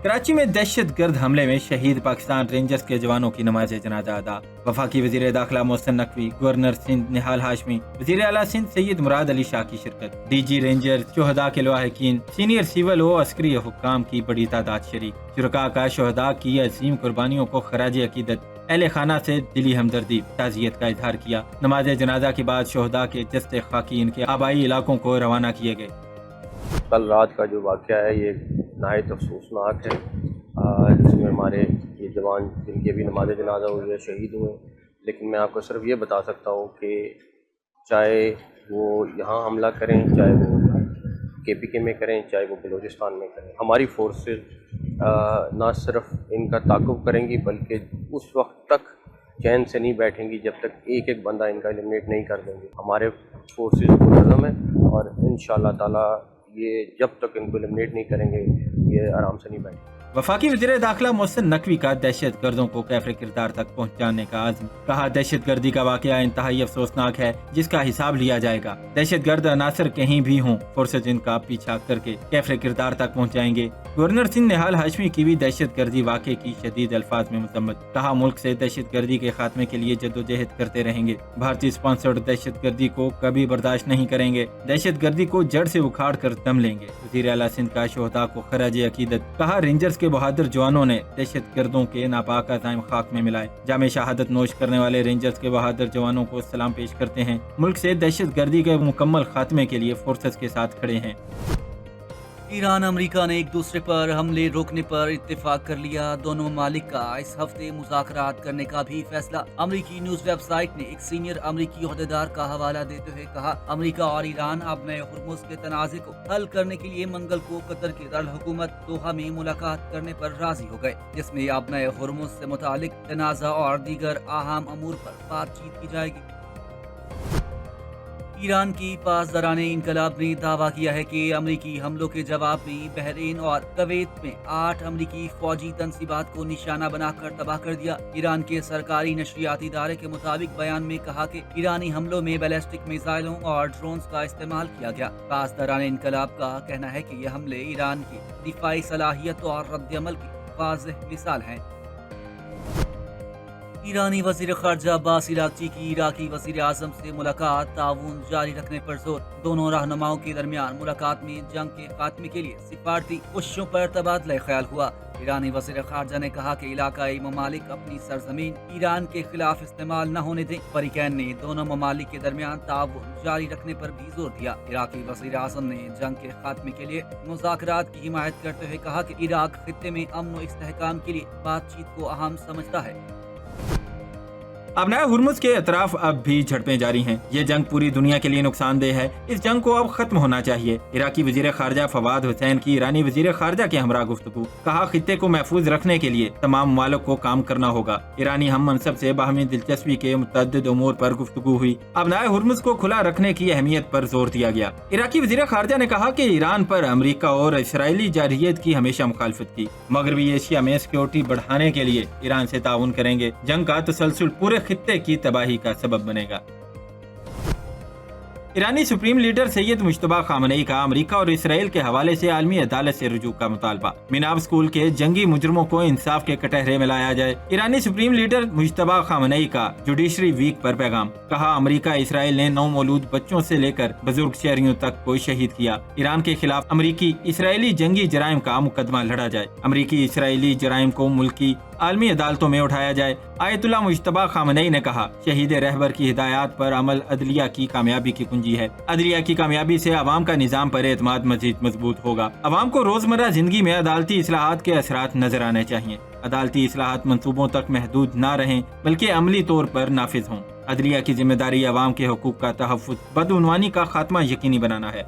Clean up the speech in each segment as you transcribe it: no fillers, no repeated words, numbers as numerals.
कराची में दहशत गर्द हमले में शहीद पाकिस्तान रेंजर्स के जवानों की नमाज जनाजा अदा। वफाकी वजीर दाखिला मोहसिन नकवी, गवर्नर सिंध निहाल हाशमी, वजीर आला सिंध सैयद मुराद अली शाह की शिरकत। DG रेंजर्स, शोहदा के लवाहिकीन, सीनियर सिविल व अस्करी हुक्काम की बड़ी तादाद शरीक। शुरका का शोहदा की अजीम कुर्बानियों को खराज अकीदत अहले खाना से दिली हमदर्दी ताज़ियत का इजहार किया। नमाज जनाजा के बाद शोहदा के जस्ते खाकी इनके आबाई इलाकों को रवाना किए गए। कल रात का जो वाक़या है ये नहायत अफसोसनाक है, जिसमें हमारे ये जवान जिनकी अभी नमाज जनाजा हुई है शहीद हुए। लेकिन मैं आपको सिर्फ ये बता सकता हूँ कि चाहे वो यहाँ हमला करें, चाहे वो KPK में करें, चाहे वो बलूचिस्तान में करें, हमारी फोर्सेस ना सिर्फ इनका ताक़ुब करेंगी बल्कि उस वक्त तक चैन से नहीं बैठेंगी जब तक एक एक बंदा इनका एलिमिनेट नहीं कर देंगे। हमारे फोर्सेस को नज़म है और इंशाअल्लाह ताला ये जब तक इनको एलिमिनेट नहीं करेंगे ये आराम से नहीं बैठेंगे। वफाकी वज़ीर दाखिला मोहसिन नकवी का दहशत गर्दों को कैफरे किरदार तक पहुँचाने का आज़म। कहा, दहशत गर्दी का वाक़या इंतहाई अफसोसनाक है जिसका हिसाब लिया जाएगा। दहशत गर्द अनासर कहीं भी हों, फोर्सेज इनका पीछा करके कैफरे किरदार तक पहुँचाएंगे। गवर्नर सिंध निहाल हाशमी की भी दहशत गर्दी वाक़े की शदीद अल्फाज में मजम्मत। कहा, मुल्क से दहशत गर्दी के खात्मे के लिए जद्दोजहद करते रहेंगे। भारतीय स्पॉन्सर्ड दहशत गर्दी को कभी बर्दाश्त नहीं करेंगे। दहशत गर्दी को जड़ से उखाड़ कर दम लेंगे। वज़ीर आला सिंध का शोहदा को खराज अकीदत। कहा, रेंजर्स के बहादुर जवानों ने दहशत गर्दों के नापाक अज़ाइम खाक में मिलाए। जामे शहादत नोश करने वाले रेंजर्स के बहादुर जवानों को सलाम पेश करते हैं। मुल्क से दहशत गर्दी के मुकम्मल खात्मे के लिए फोर्सेस के साथ खड़े हैं। ईरान अमेरिका ने एक दूसरे पर हमले रोकने पर इत्तेफाक कर लिया। दोनों ममालिक का इस हफ्ते मुज़ाकरात करने का भी फैसला। अमेरिकी न्यूज वेबसाइट ने एक सीनियर अमेरिकी ओहदेदार का हवाला देते हुए कहा, अमेरिका और ईरान अब नए हुर्मुज़ के तनाज़े को हल करने के लिए मंगल को कतर के दारुल-हुकूमत दोहा में मुलाकात करने पर राजी हो गए, जिसमें अब नए हुर्मुज़ से मुतालिक तनाज़ा और दीगर अहम अमूर पर बातचीत की जाएगी। ईरान की पासदाराने इनकलाब ने दावा किया है कि अमरीकी हमलों के जवाब में बहरीन और कुवैत में 8 अमरीकी फौजी तनसीबात को निशाना बनाकर तबाह कर दिया। ईरान के सरकारी नशरियाती इदारे के मुताबिक बयान में कहा कि ईरानी हमलों में बैलिस्टिक मिसाइलों और ड्रोन्स का इस्तेमाल किया गया। पासदाराने इनकलाब का कहना है कि यह हमले ईरान की दिफाई सलाहियत और रद्द-ए-अमल की वाज़ेह मिसाल हैं। ईरानी वज़ीर ख़ारजा अब्बास अराग़ची की इराक़ी वज़ीर आज़म से मुलाकात, ताउन जारी रखने पर जोर। दोनों रहनुमाओं के दरमियान मुलाकात में जंग के खात्मे के लिए सिफारती कोशिशों पर तबादला ख्याल हुआ। ईरानी वज़ीर ख़ारजा ने कहा कि इलाकाई ममालिक अपनी सरजमीन ईरान के खिलाफ इस्तेमाल न होने दें। फरीकैन ने दोनों ममालिक के दरमियान ताउन जारी रखने पर भी जोर दिया। इराक़ी वज़ीर आज़म ने जंग के खात्मे के लिए मुज़ाकरात की हिमायत करते हुए कहा कि इराक़ खित्ते में अमन व इस्तेहकाम के लिए बातचीत को अहम समझता है। अब नए हुर्मुज़ के अतराफ अब भी झड़पें जारी हैं। ये जंग पूरी दुनिया के लिए नुकसानदेह है। इस जंग को अब खत्म होना चाहिए। इराकी वजीर खारजा फवाद हुसैन की ईरानी वजीर खारजा के हमरा गुफ्तगू। कहा, खित्ते को महफूज रखने के लिए तमाम ममालिक को काम करना होगा। ईरानी हम मनसब से बाहमी दिलचस्पी के मुतअद्दिद उमूर पर गुफ्तगू हुई। अब नए हुर्मुज़ को खुला रखने की अहमियत पर जोर दिया गया। इराकी वजीर खारजा ने कहा कि ईरान पर अमरीका और इसराइली जारहियत की हमेशा मुखालफत की। मगरबी एशिया में सिक्योरिटी बढ़ाने के लिए ईरान से ताउन करेंगे। जंग का तसलसल पूरे खित्ते की तबाही का सबब बनेगा। ईरानी supreme leader Syed Mojtaba Khamenei का अमेरिका और इसराइल के हवाले से आलमी अदालत से रुजू का मुतालबा। मिनाब स्कूल के जंगी मुजरमों को इंसाफ के कटहरे में लाया जाए। ईरानी सुप्रीम लीडर मुश्तबा खामनेई का जुडिशरी वीक पर पैगाम। कहा, अमेरिका इसराइल ने नौमौलूद बच्चों से लेकर बुजुर्ग शहरियों तक को शहीद किया। ईरान के खिलाफ अमेरिकी इसराइली जंगी जराइम का मुकदमा लड़ा जाए। अमेरिकी इसराइली जराइम को मुल्की आलमी अदालतों में उठाया जाए। आयतुल्लाह मुश्तबा खामनेई ने कहा, शहीद रहबर की हिदायत पर अमल अदलिया की कामयाबी की कुंजी है। अदलिया की कामयाबी से अवाम का निजाम पर एतमाद मजीद मजबूत होगा। अवाम को रोजमर्रा जिंदगी में अदालती इस्लाहात के असरात नजर आने चाहिए। अदालती इस्लाहात मंसूबों तक महदूद न रहें बल्कि अमली तौर पर नाफिज हों। अदलिया की जिम्मेदारी अवाम के हुकूक का तहफ़्फ़ुज़, बदउनवानी का खात्मा यकीनी बनाना है।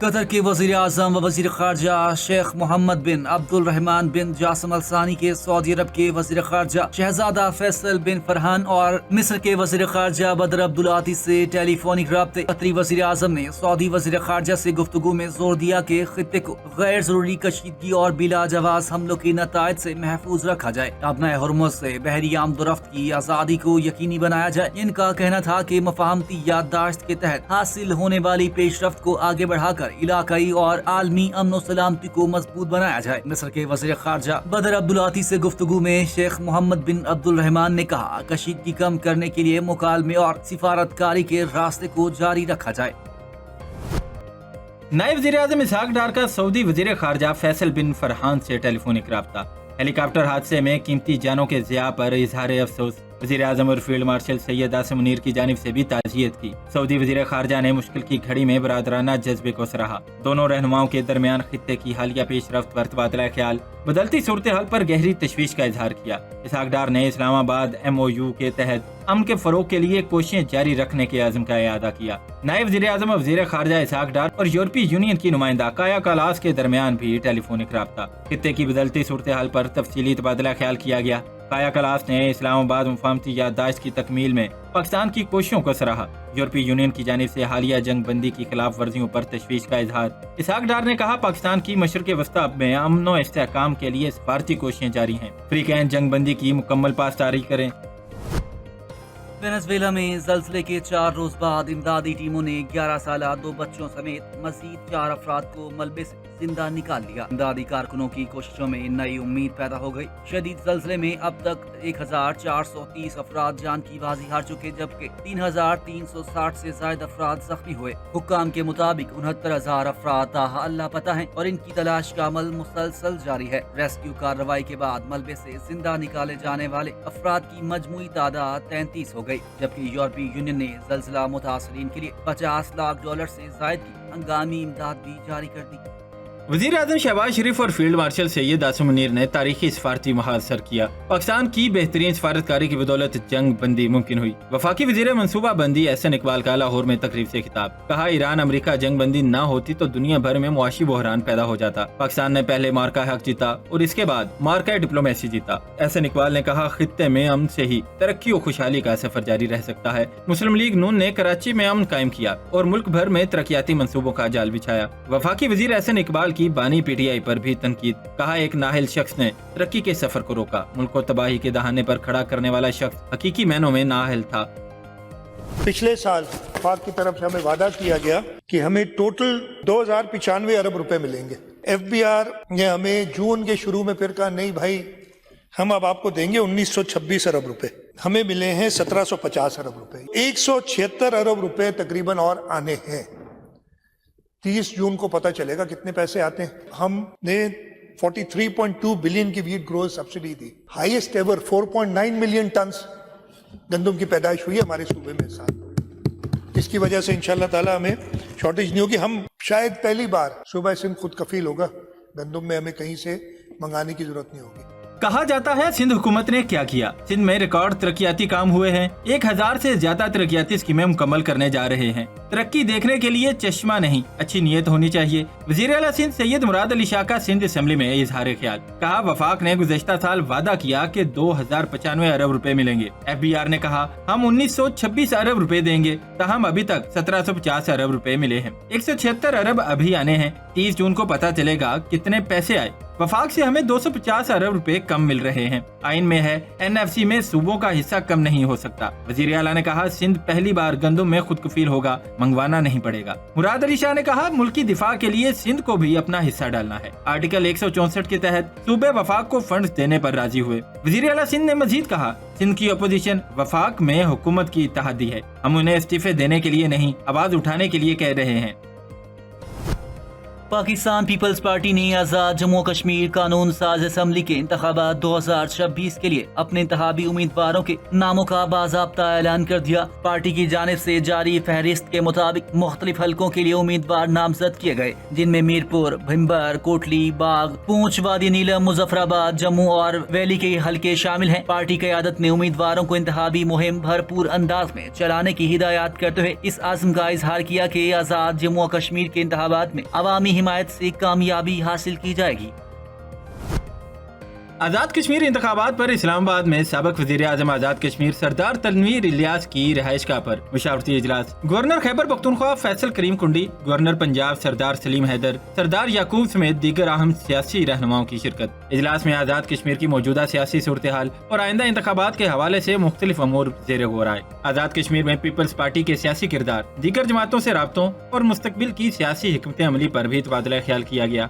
कतर के वज़ीर आज़म व वज़ीर ख़ारजा शेख मोहम्मद बिन अब्दुल रहमान बिन जासिम अल सानी के सऊदी अरब के वज़ीर ख़ारजा शहज़ादा फैसल बिन फरहान और मिस्र के वज़ीर ख़ारजा बदर अब्दुल आती से टेलीफोनिक राब्ते। कतरी वज़ीर आज़म ने सऊदी वज़ीर ख़ारजा से गुफ्तगू में जोर दिया कि खित्ते को गैर ज़रूरी कशीदगी और बिला जवाज़ हमलों के नतायज से महफूज रखा जाए। अब नए हुर्मुज़ से बहरी आमदोरफ्त की आज़ादी को यकीनी बनाया जाए। इनका कहना था कि मफाहमती याददाश्त के तहत हासिल होने वाली पेशरफ्त को आगे बढ़ाकर कर इलाकाई और आलमी अमन और सलामती को मजबूत बनाया जाए। मिस्र के वज़ीर ख़ारजा बदर अब्दुलाती से गुफ्तगू में शेख मोहम्मद बिन अब्दुल रहमान ने कहा, कशीदगी कम करने के लिए मुकालमे और सिफारतकारी के रास्ते को जारी रखा जाए। नायब वज़ीर-ए-आज़म इसहाक डार का सऊदी वज़ीर ख़ारजा फैसल बिन फरहान से टेलीफोनिक राब्ता। हेलीकॉप्टर हादसे में कीमती जानों के ज़िया पर इजहार अफसोस। वज़ीर आज़म और फील्ड मार्शल सैयद आसिम मुनीर की जानिब से भी ताज़ियत की। सऊदी वज़ीर ख़ारजा ने मुश्किल की घड़ी में बरादराना जज्बे को सराहा। दोनों रहनुमाओं के दरमियान खित्ते की हालिया पेशरफ्त पर तबादला ख्याल, बदलती सूरत हाल पर गहरी तशवीश का इजहार किया। इसहाक डार ने इस्लामाबाद MOU के तहत अमन के फरोग के लिए कोशिशें जारी रखने के आज़म का इआदा किया। नायब वज़ीर आज़म वज़ीर ख़ारजा इसहाक डार और यूरोपीय यूनियन की नुमाइंदा काया कलास के दरमियान भी टेलीफोनिक राब्ता। खित्ते की बदलती सूरत हाल पर तफसीली तबादला ख्याल किया गया। काया कलास ने इस्लामाबाद मुफाहमती याददाश्त की तकमील में पाकिस्तान की कोशिशों को सराहा। यूरोपीय यूनियन की जानिब से हालिया जंग बंदी की खिलाफ वर्जियों पर तशवीश का इजहार। इसहाक डार ने कहा, पाकिस्तान की मशरक़ वस्ता में अमन व इस्तेहकाम के लिए सफारती कोशिशें जारी हैं। अफ्रीकैन जंग बंदी की मुकम्मल पासदारी करें। वेनेजुएला में ज़ल्ज़ले के 4 रोज बाद इमदादी टीमों ने 11 साल 2 बच्चों समेत मज़ीद 4 अफराद को मलबे से जिंदा निकाल लिया। इमदादी कारकुनों की कोशिशों में नई उम्मीद पैदा हो गई। शदीद ज़ल्ज़ले में अब तक 1430 अफराद जान की बाजी हार चुके, जबकि 3360 से ज्यादा अफराद जख्मी हुए। हुक्काम के मुताबिक 69,000 अफराद ताहाल लापता हैं और इनकी तलाश का अमल मुसलसल जारी है। रेस्क्यू कार्रवाई के बाद मलबे से जिंदा निकाले जाने वाले अफराद की मजमूई तादाद 33 हो गई, जबकि यूरोपीय यूनियन ने ज़ल्ज़ला मुतासरीन के लिए $50 लाख से जायद की हंगामी इमदाद भी जारी कर दी। वज़ीर आज़म शहबाज शरीफ और फील्ड मार्शल सैयद आसिम मुनीर ने तारीखी सफारती महाज सर किया। पाकिस्तान की बेहतरीन सफारतकारी की बदौलत जंग बंदी मुमकिन हुई। वफाकी वज़ीर मनसूबा बंदी एहसन इकबाल का लाहौर में तकरीब से खिताब। कहा, ईरान अमेरिका जंग बंदी न होती तो दुनिया भर में मुआशी बहरान पैदा हो जाता। पाकिस्तान ने पहले मार्का हक जीता और इसके बाद मार्का डिप्लोमेसी जीता। एहसन इकबाल ने कहा, खित्ते में अमन से ही तरक्की और खुशहाली का सफर जारी रह सकता है। मुस्लिम लीग नून ने कराची में अमन कायम किया और मुल्क भर में तरक्याती मंसूबों का जाल बिछाया। वफाकी वज़ीर एहसन इकबाल की बानी PTI पर भी तनकीद। कहा, एक नाहिल शख्स ने तरक्की के सफर को रोका। मुल्क को तबाही के दहाने पर खड़ा करने वाला शख्स हकीकी मायनों में नाहिल था। पिछले साल पाक की तरफ से हमें वादा किया गया कि हमें टोटल 2095 अरब रुपए मिलेंगे। FBR ने हमें जून के शुरू में फिर कहा, नहीं भाई, हम अब आपको देंगे 1926 अरब रुपए। हमें मिले हैं 1750 अरब रुपए। 176 अरब रुपए तकरीबन और आने हैं। 30 जून को पता चलेगा कितने पैसे आते हैं। हमने 43.2 बिलियन की वीट ग्रोथ सब्सिडी दी। हाईएस्ट एवर 4.9 मिलियन टन गंदम की पैदाइश हुई है हमारे सूबे में साथ। इसकी वजह से इंशाल्लाह ताला हमें शॉर्टेज नहीं होगी। हम शायद पहली बार सूबा सिंध खुद कफील होगा गंदम में, हमें कहीं से मंगाने की जरूरत नहीं होगी। कहा जाता है सिंध हुकूमत ने क्या किया। सिंध में रिकॉर्ड तरक्याती काम हुए हैं। 1000 से ज्यादा तरक्याती स्कीमें मुकम्मल करने जा रहे हैं। तरक्की देखने के लिए चश्मा नहीं, अच्छी नीयत होनी चाहिए। वज़ीर आला सिंध सैयद मुराद अली शाह का सिंध असेंबली में इजहार ख्याल। कहा, वफाक ने गुज़श्ता साल वादा किया कि 2095 अरब रुपए मिलेंगे। FBR ने कहा, हम 1926 अरब रुपए देंगे, ताहम अभी तक 1750 अरब रुपए मिले हैं। 176 अरब अभी आने हैं। 30 जून को पता चलेगा कितने पैसे आए। वफाक से हमें 250 अरब रुपए कम मिल रहे हैं। आइन में है NFC में सूबों का हिस्सा कम नहीं हो सकता। वज़ीर आला ने कहा, सिंध पहली बार गंदम में खुद कफील होगा, मंगवाना नहीं पड़ेगा। मुराद अली शाह ने कहा, मुल्की दिफा के लिए सिंध को भी अपना हिस्सा डालना है। आर्टिकल 164 के तहत सूबे वफाक को फंड देने पर राजी हुए। वज़ीर आला सिंध ने मजीद कहा, सिंध की अपोजिशन वफाक में हुकूमत की इत्तेहादी है। हम उन्हें इस्तीफे देने के लिए नहीं, आवाज उठाने के लिए कह रहे हैं। पाकिस्तान पीपल्स पार्टी ने आज़ाद जम्मू कश्मीर कानून साज असम्बली के इंतखाबात 2026 के लिए अपने इंतखाबी उम्मीदवारों के नामों का बाज़ाब्ता ऐलान कर दिया। पार्टी की जानिब से जारी फहरिस्त के मुताबिक मुख्तलिफ हलकों के लिए उम्मीदवार नामजद किए गए, जिनमें मीरपुर, भिम्बर, कोटली, बाग, पूंछ, वादी नीलम, मुजफ्फराबाद, जम्मू और वैली के हलके शामिल हैं। पार्टी क़यादत ने उम्मीदवारों को इंतखाबी मुहिम भरपूर अंदाज में चलाने की हिदायत करते हुए इस आज़म का इजहार किया कि आज़ाद जम्मू कश्मीर के इंतखाबात में अवामी हिमायत से कामयाबी हासिल की जाएगी। आजाद कश्मीर इंतखाबात पर इस्लामाबाद में साबिक वजीर आजम आजाद कश्मीर सरदार तनवीर इलियास की रिहाइशगाह पर मुशावरती इजलास। गवर्नर खैबर पख्तूनख्वा फैसल करीम कुंडी, गवर्नर पंजाब सरदार सलीम हैदर, सरदार याकूब समेत दीगर अहम सियासी रहनुमाओं की शिरकत। इजलास में आजाद कश्मीर की मौजूदा सियासी सूरत हाल और आइंदा इंतखाबात के हवाले से मुख्तलिफ अमूर ज़ेर गौर आए। आजाद कश्मीर में पीपल्स पार्टी के सियासी किरदार, दीगर जमातों से राब्तों और मुस्तकबिल की सियासी हिकमत अमली पर भी तबादला ख्याल किया गया।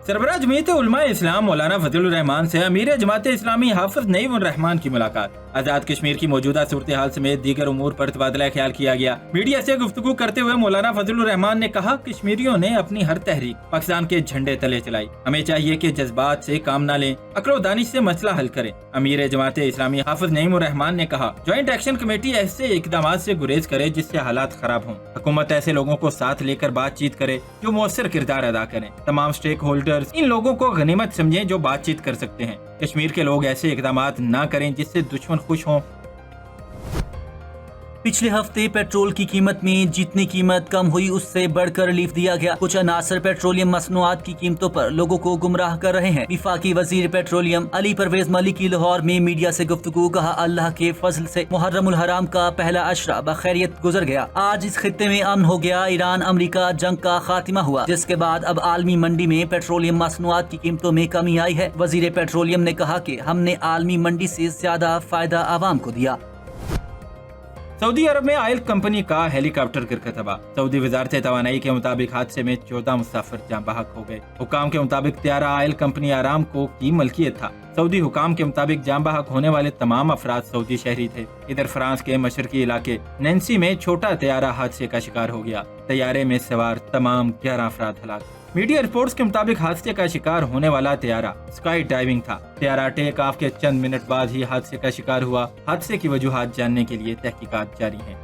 सरबराह जमीयत उलमा इस्लाम मौलाना फजलुर रहमान से अमीर जमात इस्लामी हाफिज नईमुर रहमान की मुलाकात। आजाद कश्मीर की मौजूदा सूरत हाल समेत दीगर उमूर पर तबादला ख्याल किया गया। मीडिया से गुफ्तगू करते हुए मौलाना फजलुर रहमान ने कहा, कश्मीरियों ने अपनी हर तहरीक पाकिस्तान के झंडे तले चलाई। हमें चाहिए कि जज्बात से काम न लें, अक्ल दानिश से मसला हल करें। अमीर जमात इस्लामी हाफिज नईमुर रहमान ने कहा, ज्वाइंट एक्शन कमेटी ऐसे इकदाम से गुरेज करे जिससे हालात खराब हों। हुकूमत ऐसे लोगों को साथ लेकर बातचीत करे जो मौसर किरदार अदा करें। तमाम स्टेक होल्डर्स इन लोगों को गनीमत समझें जो बातचीत कर सकते हैं। कश्मीर के लोग ऐसे इकदामात ना करें जिससे दुश्मन खुश हों। पिछले हफ्ते पेट्रोल की कीमत में जितनी कीमत कम हुई उससे बढ़कर रिलीफ दिया गया। कुछ अनासर पेट्रोलियम मसनूआत की कीमतों पर लोगों को गुमराह कर रहे हैं। विफाकी वजीर पेट्रोलियम अली परवेज मलिक की लाहौर में मीडिया से गुफ्तगू। कहा, अल्लाह के फजल से मुहर्रमुल हराम का पहला अशरा बखैरियत गुजर गया। आज इस खित्ते में अमन हो गया। ईरान अमरीका जंग का खात्मा हुआ, जिसके बाद अब आलमी मंडी में पेट्रोलियम मसनूआत की कीमतों में कमी आई है। वजीर पेट्रोलियम ने कहा कि हमने आलमी मंडी से ज्यादा फायदा आवाम को दिया। सऊदी अरब में आयल कंपनी का हेलीकॉप्टर गिरकर तबाह। सऊदी वजारत तवानाई के मुताबिक हादसे में 14 मुसाफिर जान बहक हो गए। हुकाम के मुताबिक त्यारा आयल कंपनी आरामको की मलकियत था। सऊदी हुकाम के मुताबिक जान बहक होने वाले तमाम अफराद सऊदी शहरी थे। इधर फ्रांस के मशरकी इलाके नैन्सी में छोटा तैयारा हादसे का शिकार हो गया। तैयारे में सवार तमाम 11 अफराद हलाक। मीडिया रिपोर्ट्स के मुताबिक हादसे का शिकार होने वाला तैयारा स्काई डाइविंग था। तैयारा टेक ऑफ के चंद मिनट बाद ही हादसे का शिकार हुआ। हादसे की वजूहात जानने के लिए तहकीकात जारी हैं।